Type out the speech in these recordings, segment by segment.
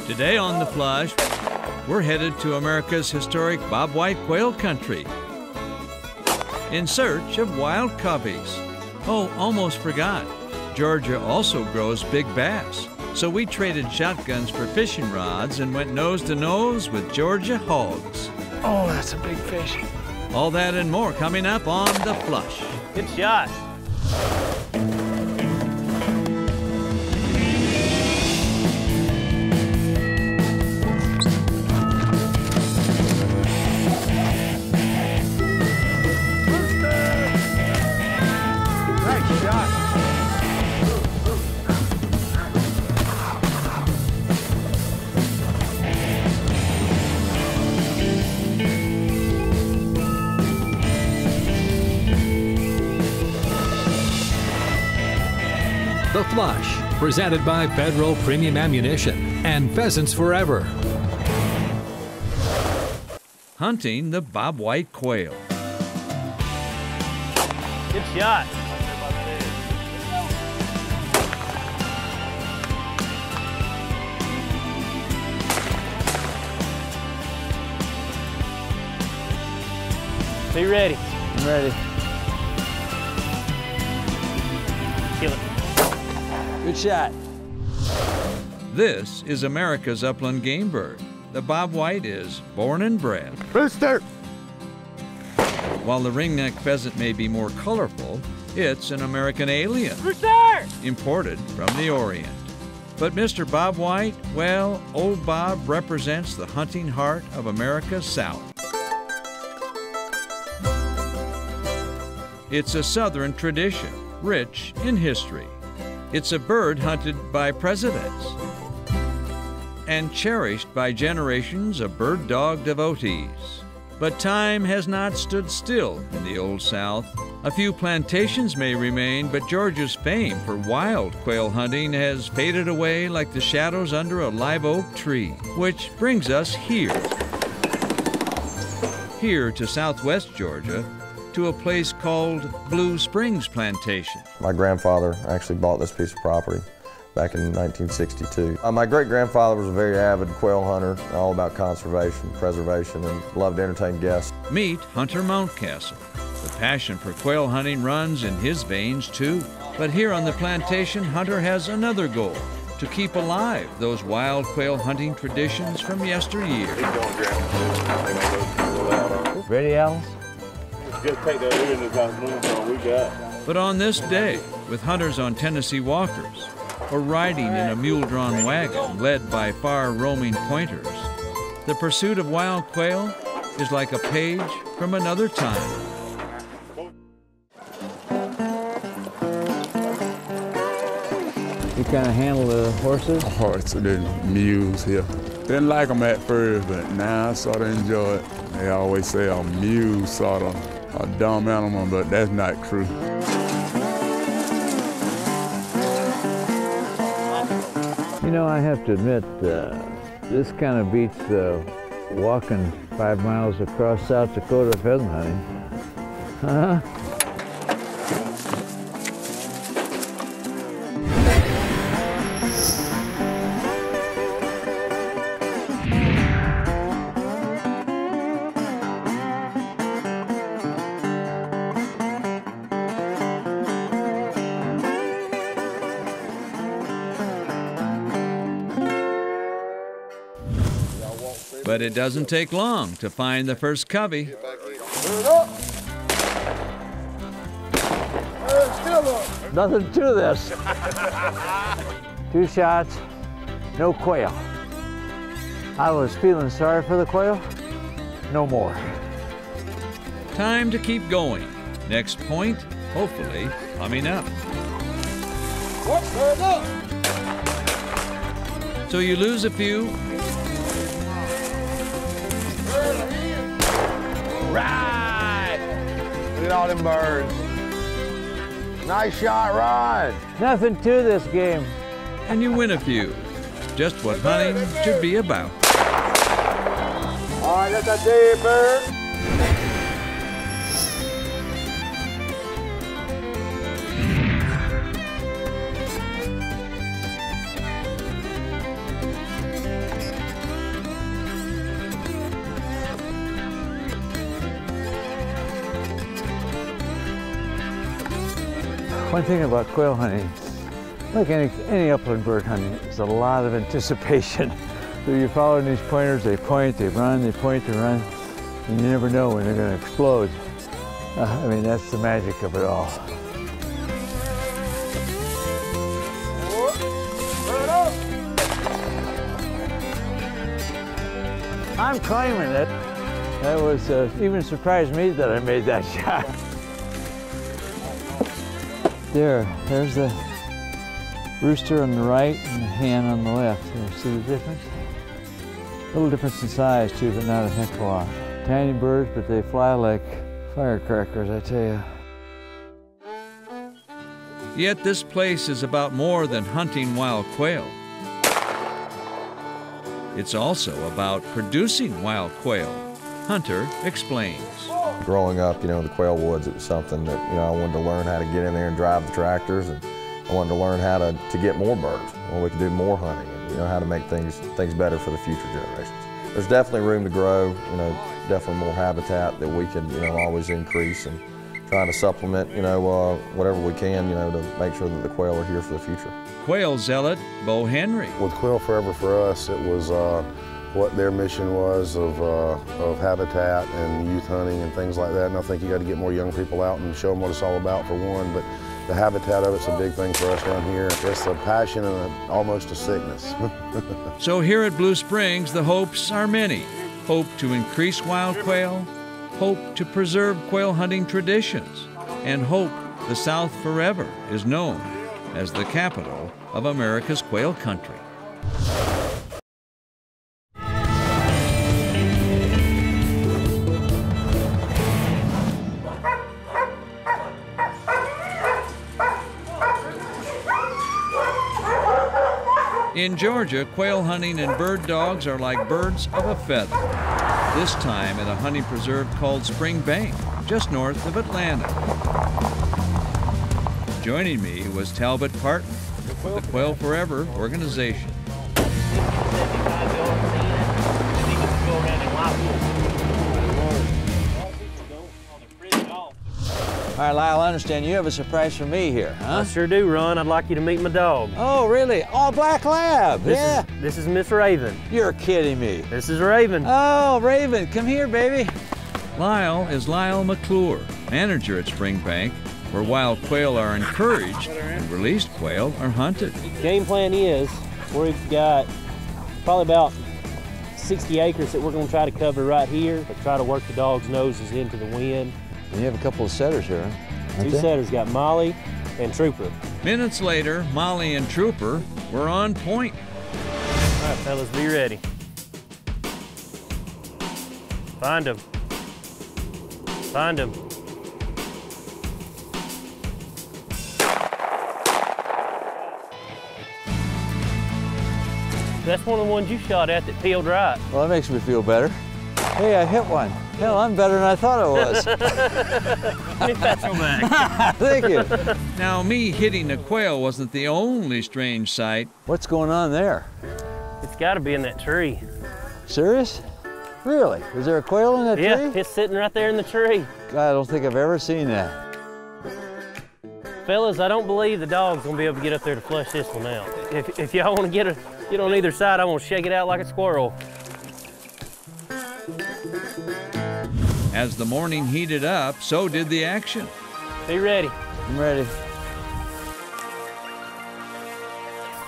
Today on The Flush, we're headed to America's historic bobwhite quail country in search of wild coveys. Oh, almost forgot. Georgia also grows big bass. So we traded shotguns for fishing rods and went nose to nose with Georgia hogs. Oh, that's a big fish. All that and more coming up on The Flush. Good shot. The Flush, presented by Federal Premium Ammunition and Pheasants Forever. Hunting the bobwhite quail. Good shot. Be ready. I'm ready. Kill it. Good shot. This is America's upland game bird. The bobwhite is born and bred. Rooster! While the ringneck pheasant may be more colorful, it's an American alien, Rooster! imported from the Orient. But Mr. Bobwhite, well, old Bob represents the hunting heart of America's South. It's a Southern tradition, rich in history. It's a bird hunted by presidents and cherished by generations of bird dog devotees. But time has not stood still in the Old South. A few plantations may remain, but Georgia's fame for wild quail hunting has faded away like the shadows under a live oak tree. Which brings us here to southwest Georgia, to a place called Blue Springs Plantation. My grandfather actually bought this piece of property back in 1962. My great-grandfather was a very avid quail hunter, all about conservation, preservation, and loved to entertain guests. Meet Hunter Mountcastle. The passion for quail hunting runs in his veins too. But here on the plantation, Hunter has another goal: to keep alive those wild quail hunting traditions from yesteryear. Ready, Alice? Just take that in this afternoon, we got. But on this day, with hunters on Tennessee walkers, or riding in a mule-drawn wagon led by far-roaming pointers, the pursuit of wild quail is like a page from another time. You kind of handle the horses? Horses and the mules here. Didn't like them at first, but now I sort of enjoy it. They always say a mule sort of a dumb animal, but that's not true. You know, I have to admit, this kind of beats walking 5 miles across South Dakota pheasant hunting. Huh? But it doesn't take long to find the first covey. Nothing to this. 2 shots, no quail. I was feeling sorry for the quail. No more. Time to keep going. Next point, hopefully, coming up. So you lose a few. Right! Look at all them birds. Nice shot, Ron. Nothing to this game. And you win a few. Just what hunting should be about. All right, that's a dead bird. One thing about quail hunting, like any upland bird hunting, is a lot of anticipation. So you're following these pointers, they point, they run, they point, they run, and you never know when they're going to explode. I mean, that's the magic of it all. I'm claiming it. That was even surprised me that I made that shot. There's the rooster on the right and the hen on the left. There, see the difference? A little difference in size too, but not a heck of a lot. Tiny birds, but they fly like firecrackers, I tell you. Yet this place is about more than hunting wild quail. It's also about producing wild quail. Hunter explains. Growing up, the quail woods, it was something that, I wanted to learn how to get in there and drive the tractors, and I wanted to learn how to get more birds, where we could do more hunting, and how to make things better for the future generations. There's definitely room to grow, definitely more habitat that we can, always increase, and trying to supplement, whatever we can, to make sure that the quail are here for the future. Quail zealot Bo Henry. With Quail Forever for us, it was what their mission was of habitat and youth hunting and things like that. And I think you got to get more young people out and show them what it's all about, for one. But the habitat of it's a big thing for us down here. It's a passion and almost a sickness. So here at Blue Springs, the hopes are many. Hope to increase wild quail, hope to preserve quail hunting traditions, and hope the South forever is known as the capital of America's quail country. In Georgia, quail hunting and bird dogs are like birds of a feather. This time at a hunting preserve called Spring Bank, just north of Atlanta. Joining me was Talbot Parton with the Quail Forever organization. All right, Lyle, I understand you have a surprise for me here, huh? I sure do, Ron. I'd like you to meet my dog. Oh, really? Oh, Black Lab, yeah. This is Miss Raven. You're kidding me. This is Raven. Oh, Raven, come here, baby. Lyle is Lyle McClure, manager at Spring Bank, where wild quail are encouraged and released quail are hunted. Game plan is we've got probably about 60 acres that we're going to try to cover right here, but try to work the dog's noses into the wind. And you have a couple of setters here, huh? Two setters, got Molly and Trooper. Minutes later, Molly and Trooper were on point. All right, fellas, be ready. Find them. Find them. That's one of the ones you shot at that peeled right. Well, that makes me feel better. Hey, I hit one. Hell, I'm better than I thought I was. Let me pat your back. Thank you. Now, me hitting a quail wasn't the only strange sight. What's going on there? It's got to be in that tree. Serious? Really? Is there a quail in that tree? Yeah, it's sitting right there in the tree. God, I don't think I've ever seen that. Fellas, I don't believe the dog's gonna be able to get up there to flush this one out. If y'all want to get on either side, I want to shake it out like a squirrel. As the morning heated up, so did the action. Be ready. I'm ready.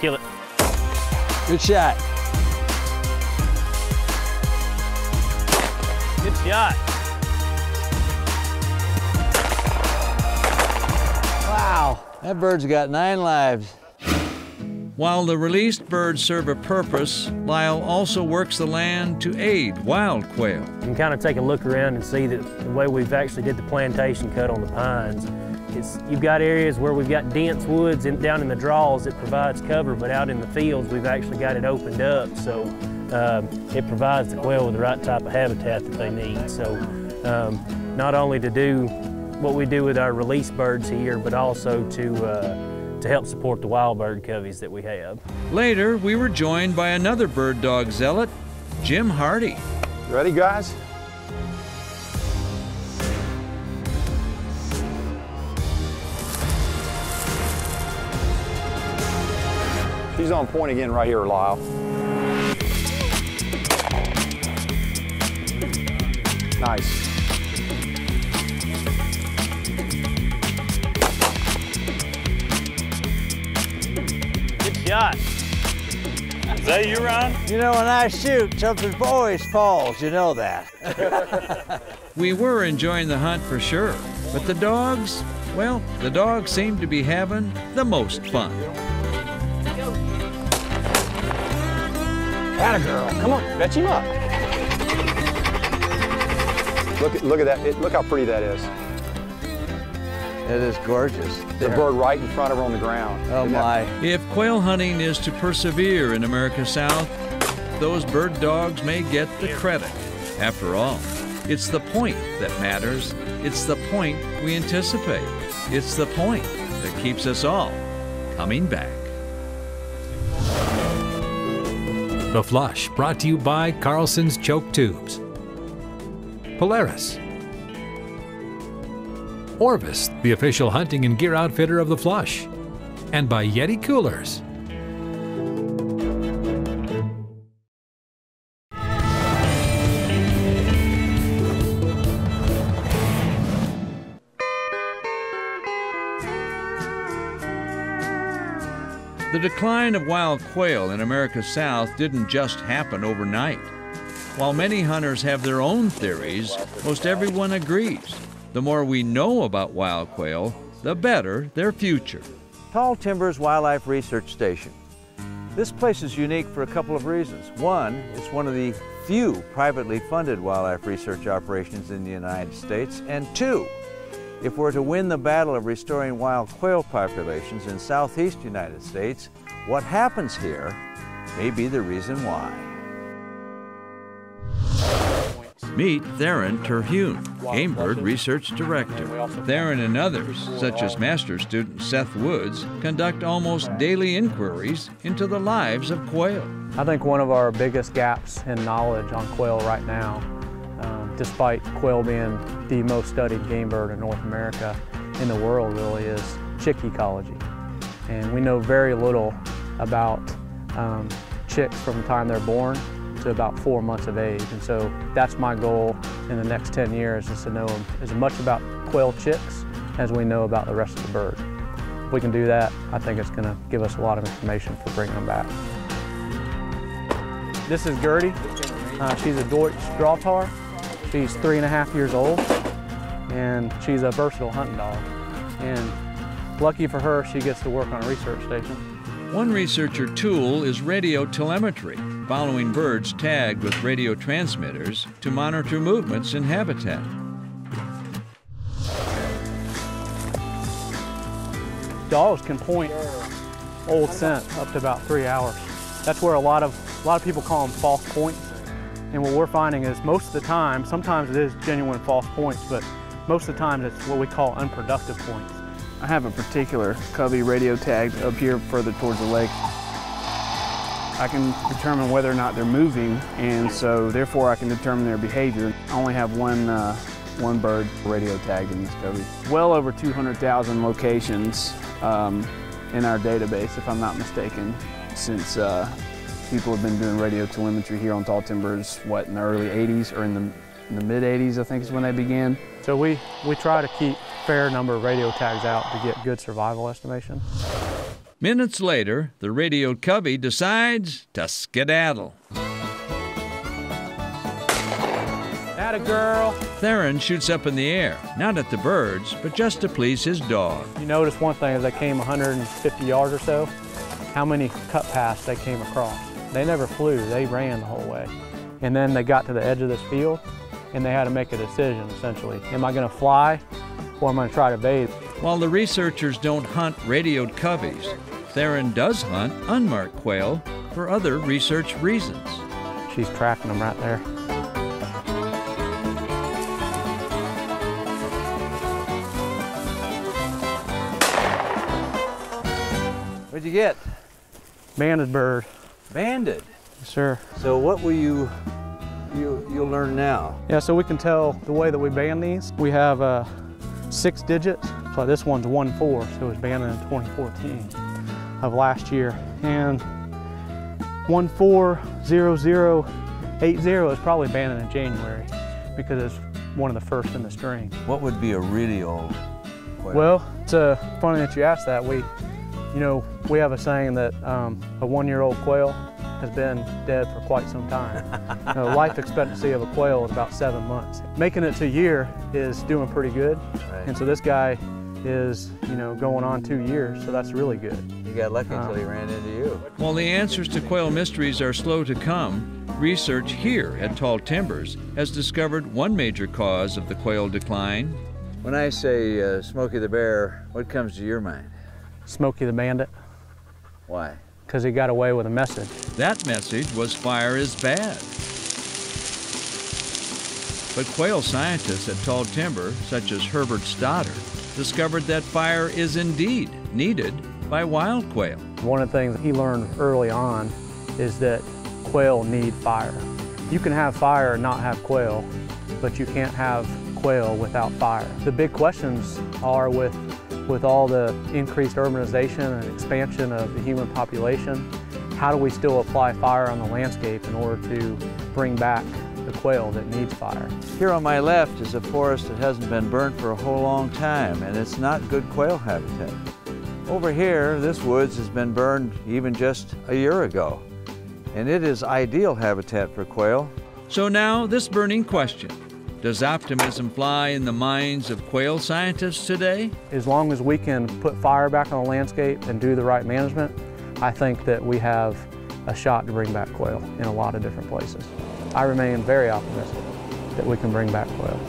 Kill it. Good shot. Good shot. Wow, that bird's got 9 lives. While the released birds serve a purpose, Lyle also works the land to aid wild quail. You can kind of take a look around and see that the way we've actually did the plantation cut on the pines. You've got areas where we've got dense woods down in the draws that provides cover, but out in the fields we've actually got it opened up, so it provides the quail with the right type of habitat that they need. So not only to do what we do with our release birds here, but also to help support the wild bird coveys that we have. Later, we were joined by another bird dog zealot, Jim Hardy. Ready, guys? She's on point again right here, Lyle. Nice. Good shot. Is that you, Ron? You know, when I shoot, something always falls, you know that. We were enjoying the hunt for sure, but the dogs, well, the dogs seemed to be having the most fun. Atta girl, come on, fetch him up. Look at that, look how pretty that is. It is gorgeous. The bird right in front of her on the ground. Oh my. If quail hunting is to persevere in America South, those bird dogs may get the credit. After all, it's the point that matters. It's the point we anticipate. It's the point that keeps us all coming back. The Flush, brought to you by Carlson's Choke Tubes, Polaris, Orvis, the official hunting and gear outfitter of The Flush, and by Yeti Coolers. The decline of wild quail in America South didn't just happen overnight. While many hunters have their own theories, most everyone agrees. The more we know about wild quail, the better their future. Tall Timbers Wildlife Research Station. This place is unique for a couple of reasons. One, it's one of the few privately funded wildlife research operations in the United States. And two, if we're to win the battle of restoring wild quail populations in southeast United States, what happens here may be the reason why. Meet Theron Terhune, Game Bird Research Director. Theron and others, such as master student Seth Woods, conduct almost daily inquiries into the lives of quail. I think one of our biggest gaps in knowledge on quail right now, despite quail being the most studied game bird in North America, in the world really, is chick ecology. And we know very little about chicks from the time they're born to about 4 months of age. And so that's my goal in the next 10 years, is to know as much about quail chicks as we know about the rest of the bird. If we can do that, I think it's gonna give us a lot of information for bringing them back. This is Gertie. She's a Deutsch Draughtar. She's 3.5 years old, and she's a versatile hunting dog. And lucky for her, she gets to work on a research station. One researcher tool is radio telemetry, following birds tagged with radio transmitters to monitor movements in habitat. Dogs can point old scent up to about 3 hours. That's where a lot of people call them false points. And what we're finding is most of the time, sometimes it is genuine false points, but most of the time it's what we call unproductive points. I have a particular covey radio tagged up here further towards the lake. I can determine whether or not they're moving, and so therefore I can determine their behavior. I only have one bird radio tagged in this covey. Well over 200,000 locations in our database, if I'm not mistaken, since people have been doing radio telemetry here on Tall Timbers, what, in the early 80s or in the mid 80s, I think is when they began. So we try to keep a fair number of radio tags out to get good survival estimation. Minutes later, the radioed covey decides to skedaddle. Atta girl. Theron shoots up in the air, not at the birds, but just to please his dog. You notice one thing, as they came 150 yards or so, how many cut paths they came across. They never flew, they ran the whole way. And then they got to the edge of this field, and they had to make a decision, essentially. Am I gonna fly, or am I gonna try to bathe? While the researchers don't hunt radioed coveys, Theron does hunt unmarked quail for other research reasons. She's tracking them right there. What'd you get? Banded bird. Banded? Yes, sir. So what will you'll learn now? Yeah, so we can tell the way that we band these. We have 6 digits. So this one's 1-4, so it was banded in 2014 of last year. And 140080 is probably banded in January because it's one of the first in the string. What would be a really old quail? Well, it's funny that you asked that. We have a saying that a 1-year-old quail has been dead for quite some time. The life expectancy of a quail is about 7 months. Making it to a year is doing pretty good. Right. And so this guy is, going on 2 years, so that's really good. You got lucky until he ran into you. While the answers to quail mysteries are slow to come, research here at Tall Timbers has discovered one major cause of the quail decline. When I say Smokey the Bear, what comes to your mind? Smokey the Bandit. Why? Because he got away with a message. That message was fire is bad. But quail scientists at Tall Timber, such as Herbert Stoddard, discovered that fire is indeed needed by wild quail. One of the things he learned early on is that quail need fire. You can have fire and not have quail, but you can't have quail without fire. The big questions are with all the increased urbanization and expansion of the human population, how do we still apply fire on the landscape in order to bring back the quail that needs fire? Here on my left is a forest that hasn't been burnt for a whole long time, and it's not good quail habitat. Over here, this woods has been burned even just a year ago, and it is ideal habitat for quail. So now, this burning question. Does optimism fly in the minds of quail scientists today? As long as we can put fire back on the landscape and do the right management, I think that we have a shot to bring back quail in a lot of different places. I remain very optimistic that we can bring back quail.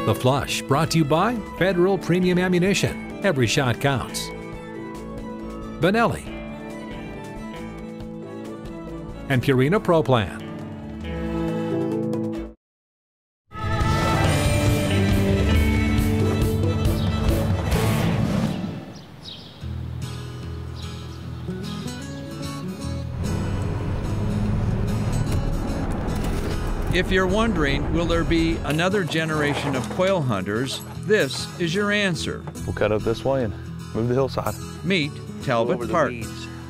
The Flush, brought to you by Federal Premium Ammunition. Every shot counts. Benelli. And Purina Pro Plan. If you're wondering, will there be another generation of quail hunters, this is your answer. We'll cut up this way and move the hillside. Meet Talbot Parton.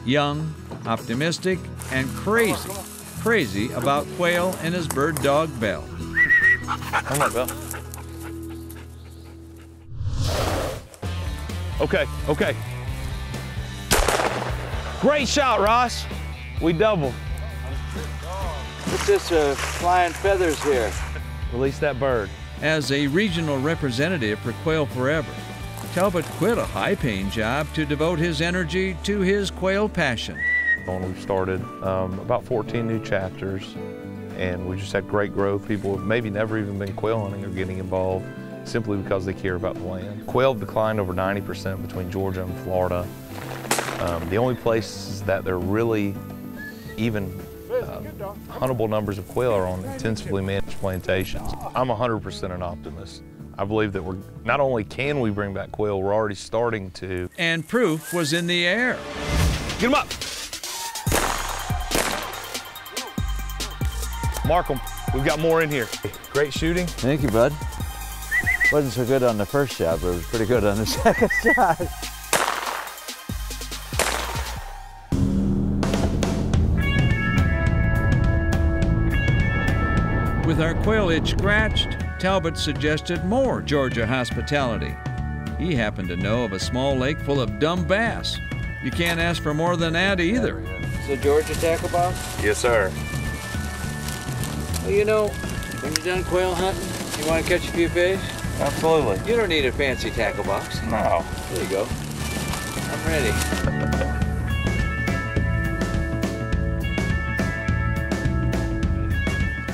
Young, optimistic, and crazy about quail and his bird dog Belle. Come on, Belle. Okay. Great shot, Ross. We doubled. What's this flying feathers here? Release that bird. As a regional representative for Quail Forever, Talbot quit a high-paying job to devote his energy to his quail passion. We've started about 14 new chapters, and we just had great growth. People have maybe never even been quail hunting or getting involved simply because they care about the land. Quail have declined over 90% between Georgia and Florida. The only places that they're really even huntable numbers of quail are on intensively managed plantations. I'm 100% an optimist. I believe that not only can we bring back quail, we're already starting to. And proof was in the air. Get them up. Mark them. We've got more in here. Great shooting. Thank you, bud. Wasn't so good on the first shot, but it was pretty good on the second shot. With our quail itch scratched, Talbot suggested more Georgia hospitality. He happened to know of a small lake full of dumb bass. You can't ask for more than that either. Is it Georgia tackle box? Yes, sir. Well, when you're done quail hunting, you want to catch a few fish? Absolutely. You don't need a fancy tackle box. No. There you go. I'm ready.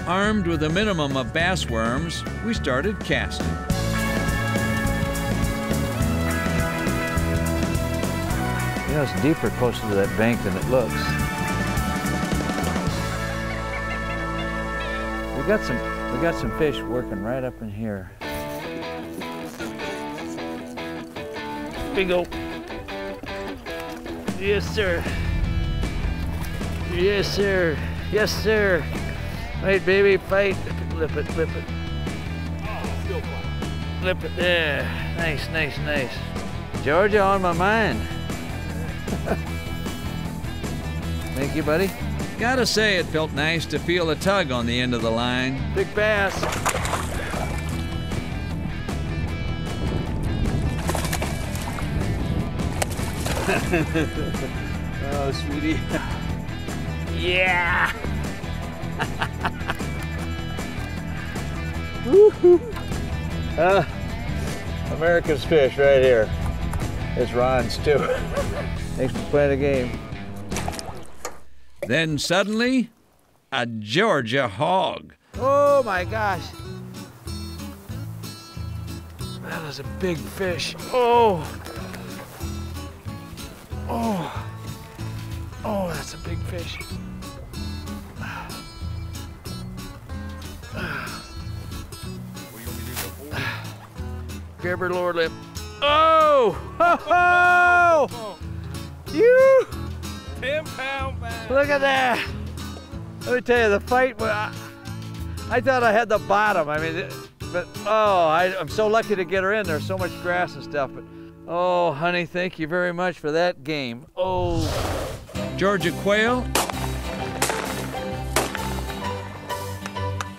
Armed with a minimum of bass worms, we started casting. It's deeper closer to that bank than it looks. We got some fish working right up in here. Bingo. Yes, sir. Yes, sir. Yes, sir. Fight, baby, fight. Flip it, flip it. Flip it there. Nice, nice, nice. Georgia on my mind. Thank you, buddy. Gotta say, it felt nice to feel a tug on the end of the line. Big bass. Oh, sweetie. Yeah. America's fish right here. It's Ron's too. Thanks for playing the game. Then suddenly, a Georgia hog. Oh my gosh. That is a big fish. Oh. Oh. Oh, that's a big fish. Grab her lower lip. Oh! Ho ho! You! 10-pound bass. Look at that! Let me tell you, the fight, I thought I had the bottom. I mean, but oh, I'm so lucky to get her in. There's so much grass and stuff. But oh, honey, thank you very much for that game. Oh. Georgia quail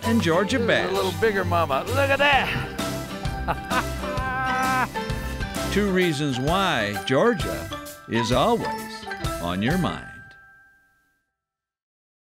and Georgia bass. A little bigger, mama. Look at that! Two reasons why Georgia is always on your mind.